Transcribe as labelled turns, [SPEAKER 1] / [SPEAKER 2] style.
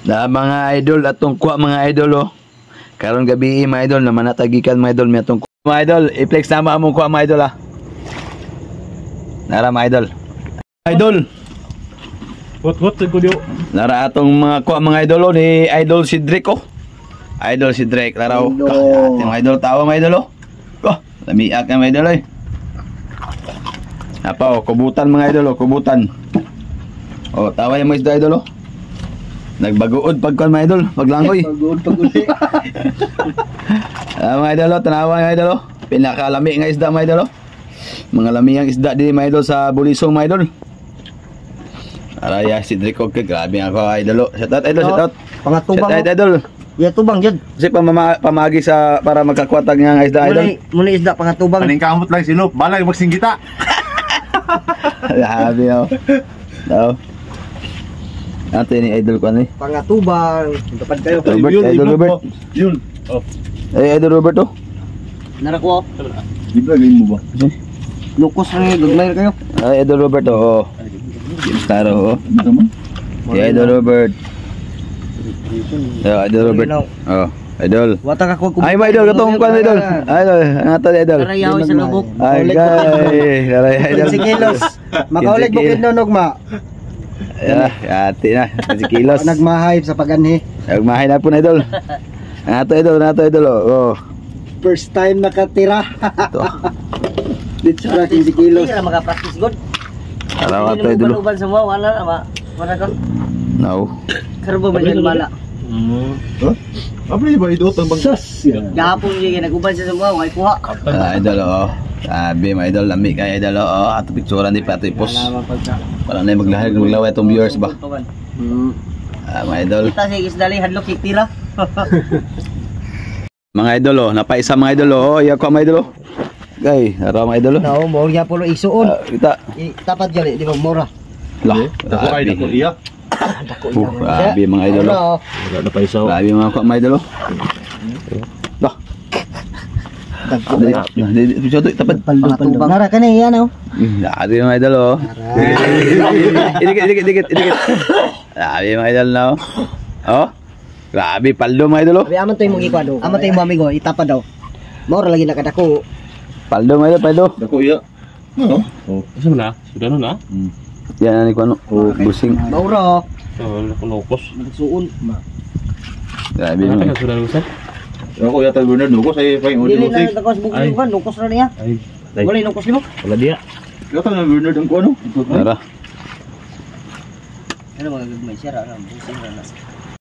[SPEAKER 1] Na mga idol atong kuha mga idol oh. Karon gabi mga idol naman natagikan mga idol may atong kuha mga idol. I-flex na among kuha mga idol ah. Nara mga idol. Idol.
[SPEAKER 2] What ko dio?
[SPEAKER 1] Nara atong mga kuha mga idol oh, ni Idol si Drake oh. Idol si Drake laraw. Ating idol tawa mga idol oh. Oh, lamiak na mga idol eh. Apa oh, kubutan mga idol oh, kubutan. Oh, tawa yung mga isda idol oh. Nagbaguod pagkuan mga idol, paglangoy.
[SPEAKER 3] Pag-uod pag-uli.
[SPEAKER 1] Mga idol oh, tanawa mga idol oh. Pinakalami nga isda mga idol oh. Mga lamihang isda di mga idol sa Bulisong mga idol. Araya si Drake okay, grabe nga ako idol oh. Shout out idol, shout out.
[SPEAKER 3] Pangatubang.
[SPEAKER 1] Shout out idol.
[SPEAKER 3] Ya tubang jud.
[SPEAKER 1] Kasi pamagi sa para magkakwatag nga isda idol.
[SPEAKER 3] Muna isda pangatubang.
[SPEAKER 2] Kaning kamot lang silop, balay magsinggita.
[SPEAKER 1] Labi oh. No. Ate ni idol ko ani.
[SPEAKER 3] Pangatubang. Tapad kayo.
[SPEAKER 1] Robert, idol Robert.
[SPEAKER 2] Yun. Oh.
[SPEAKER 1] Eh idol Robert oh.
[SPEAKER 3] Narako.
[SPEAKER 2] Libre galing mo ba?
[SPEAKER 3] Lukos na gagmay kayo.
[SPEAKER 1] Ay idol Robert oh. Star oh. Yeah, idol Robert. Yeah, idol Robert. Oh, idol.
[SPEAKER 3] Wata ka ko.
[SPEAKER 1] Ay, ma idol katong kuan idol. Idol, ato idol.
[SPEAKER 3] Karayaw sa lubok.
[SPEAKER 1] Ay, gay. Idol.
[SPEAKER 3] 15 kilos. Makaulit bukid nonog ma.
[SPEAKER 1] Ati na, 15 kilos.
[SPEAKER 3] Nagmahayop sa paganhi.
[SPEAKER 1] Nagmahay na po na idol. Ato idol oh.
[SPEAKER 3] First time nakatira.
[SPEAKER 1] Ito.
[SPEAKER 3] Dito sa 15 kilos.
[SPEAKER 4] Hindi na maka-practice god.
[SPEAKER 1] Araw ato idol.
[SPEAKER 4] Uban sa mga wala na ba? Wala ka.
[SPEAKER 1] No.
[SPEAKER 4] Karbo man yan mala.
[SPEAKER 2] Huh? Apa ni ba ito tang bang?
[SPEAKER 4] Gahapon yung nag-uban sa mga kay kuha.
[SPEAKER 1] Idol oh. Sabi mga idol, lami kay idol oh. Ato picturean di pa ito i-post. Para na maglaway itong viewers ba. Mga idol.
[SPEAKER 4] Kita si Isdali hadlok si tira.
[SPEAKER 1] Mga idol oh, napaisa mga idol oh. Iya ko mga idol oh. Gay, araw mga idol oh.
[SPEAKER 3] No, mo ya polo isuon.
[SPEAKER 1] Kita.
[SPEAKER 3] Tapat gali di ba mura.
[SPEAKER 1] Lah,
[SPEAKER 2] Dako ay dako iya.
[SPEAKER 1] grabe mga idol oh.
[SPEAKER 2] Wala na pa isaw.
[SPEAKER 1] Grabe mga idol oh. Lah. Tapad.
[SPEAKER 3] Pangatubang. Nara kani yan oh.
[SPEAKER 1] Grabe mga idol oh. Idikit. Grabe mga idol na oh. Oh. Grabe paldo mga idol oh.
[SPEAKER 3] Abi aman to imong ikwado. Aman to imong amigo itapad daw. Mura lagi nakadako.
[SPEAKER 1] Paldo mga idol, paldo.
[SPEAKER 2] Dako iya. Oh. Asa na? Sudah na?
[SPEAKER 1] Yan ani ko ano, busing.
[SPEAKER 3] Maura.
[SPEAKER 2] Oh, lokos.
[SPEAKER 3] Nagsuon.
[SPEAKER 1] Grabe mga.
[SPEAKER 2] Sudah lusan. Ako yata Bernard nukos ay fine
[SPEAKER 4] Dili
[SPEAKER 2] audio.
[SPEAKER 4] na takos bukid kan lukos na niya.
[SPEAKER 2] Ay.
[SPEAKER 4] Wala lukos limo.
[SPEAKER 2] Wala dia. Yata na Bernard ang kuano.
[SPEAKER 1] Tara.
[SPEAKER 4] Ano mga gagmay siya ra busing ra na.